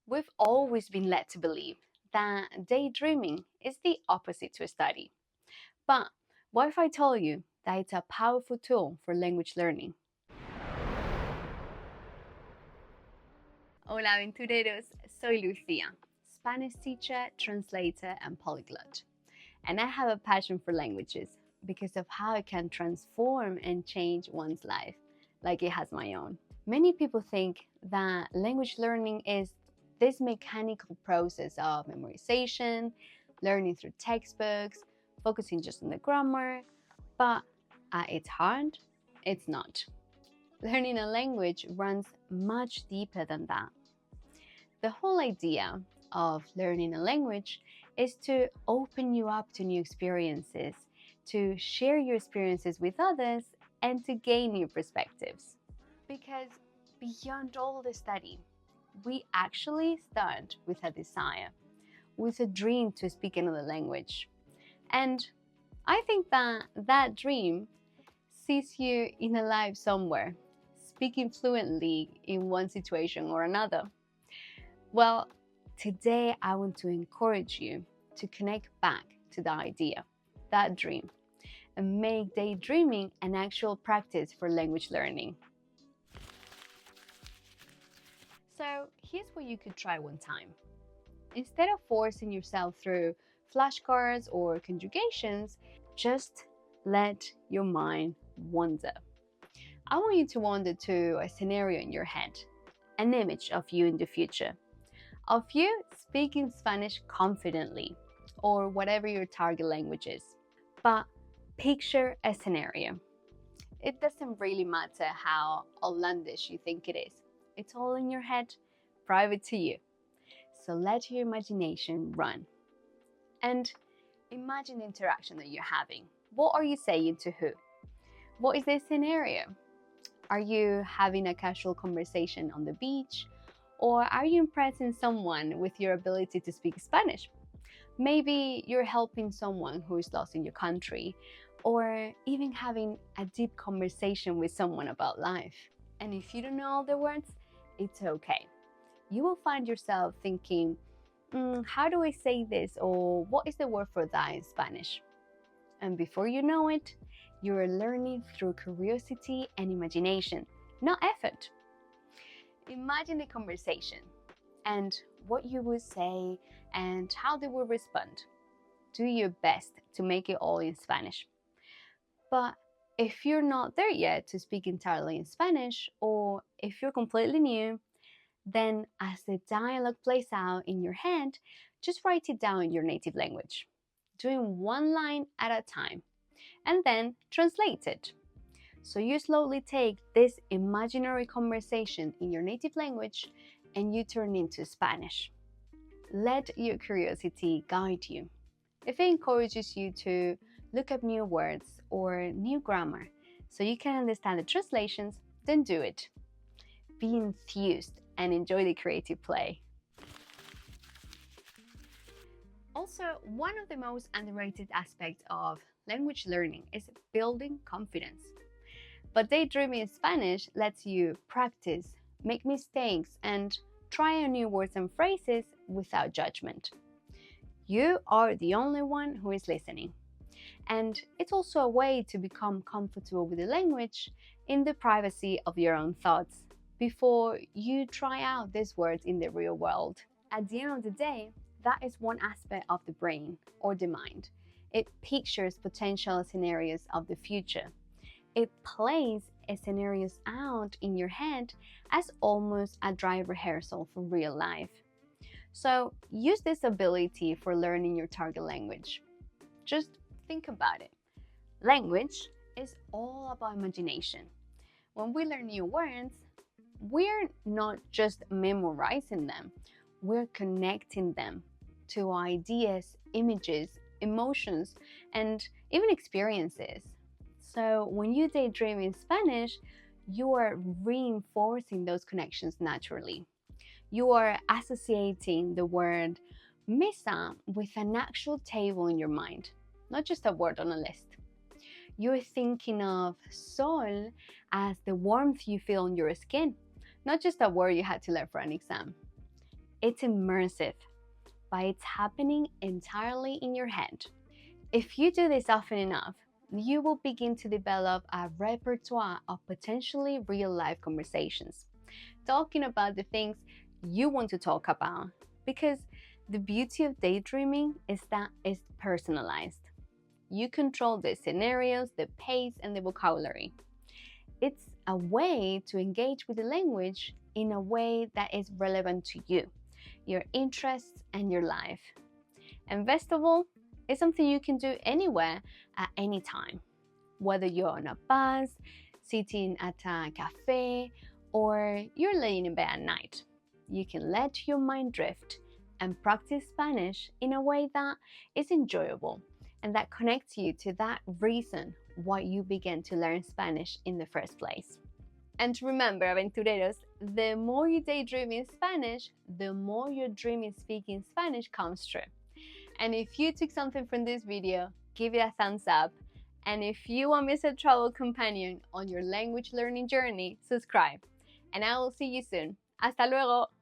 We've always been led to believe that daydreaming is the opposite to study. But what if I told you that it's a powerful tool for language learning? Hola aventureros, soy Lucia, Spanish teacher, translator, and polyglot. And I have a passion for languages because of how it can transform and change one's life, like it has my own. Many people think that language learning is this mechanical process of memorization, learning through textbooks, focusing just on the grammar, but at its heart, it's not. Learning a language runs much deeper than that. The whole idea of learning a language is to open you up to new experiences, to share your experiences with others, and to gain new perspectives. Because beyond all the study, we actually start with a desire, with a dream to speak another language. And I think that that dream sees you in a life somewhere, speaking fluently in one situation or another. Well, today I want to encourage you to connect back to that idea, that dream, and make daydreaming an actual practice for language learning. So here's what you could try one time. Instead of forcing yourself through flashcards or conjugations, just let your mind wander. I want you to wander to a scenario in your head, an image of you in the future, of you speaking Spanish confidently, or whatever your target language is. But picture a scenario. It doesn't really matter how outlandish you think it is. It's all in your head, private to you. So let your imagination run. And imagine the interaction that you're having. What are you saying to who? What is the scenario? Are you having a casual conversation on the beach? Or are you impressing someone with your ability to speak Spanish? Maybe you're helping someone who is lost in your country, or even having a deep conversation with someone about life. And if you don't know all the words, it's okay. You will find yourself thinking, how do I say this? Or what is the word for that in Spanish? And before you know it, you are learning through curiosity and imagination, not effort. Imagine the conversation and what you would say and how they would respond. Do your best to make it all in Spanish. But if you're not there yet to speak entirely in Spanish, or if you're completely new, then as the dialogue plays out in your head, just write it down in your native language, doing one line at a time, and then translate it. So you slowly take this imaginary conversation in your native language and you turn into Spanish. Let your curiosity guide you. If it encourages you to look up new words or new grammar so you can understand the translations, then do it. Be enthused and enjoy the creative play. Also, one of the most underrated aspects of language learning is building confidence. But daydreaming in Spanish lets you practice, make mistakes, and try out new words and phrases without judgment. You are the only one who is listening. And it's also a way to become comfortable with the language in the privacy of your own thoughts before you try out these words in the real world. At the end of the day, that is one aspect of the brain or the mind. It pictures potential scenarios of the future. It plays scenarios out in your head as almost a dry rehearsal for real life. So use this ability for learning your target language. Just think about it. Language is all about imagination. When we learn new words, we're not just memorizing them, we're connecting them to ideas, images, emotions, and even experiences. So when you daydream in Spanish, you are reinforcing those connections naturally. You are associating the word mesa with an actual table in your mind, not just a word on a list. You're thinking of sol as the warmth you feel on your skin, not just a word you had to learn for an exam. It's immersive, but it's happening entirely in your head. If you do this often enough, you will begin to develop a repertoire of potentially real-life conversations, talking about the things you want to talk about, because the beauty of daydreaming is that it's personalized. You control the scenarios, the pace, and the vocabulary. It's a way to engage with the language in a way that is relevant to you, your interests, and your life. And best of all, it's something you can do anywhere at any time, whether you're on a bus, sitting at a cafe, or you're laying in bed at night. You can let your mind drift and practice Spanish in a way that is enjoyable and that connects you to that reason why you began to learn Spanish in the first place. And remember, aventureros, the more you daydream in Spanish, the more your dream in speaking Spanish comes true. And if you took something from this video, give it a thumbs up. And if you want me as a travel companion on your language learning journey, subscribe. And I will see you soon. Hasta luego!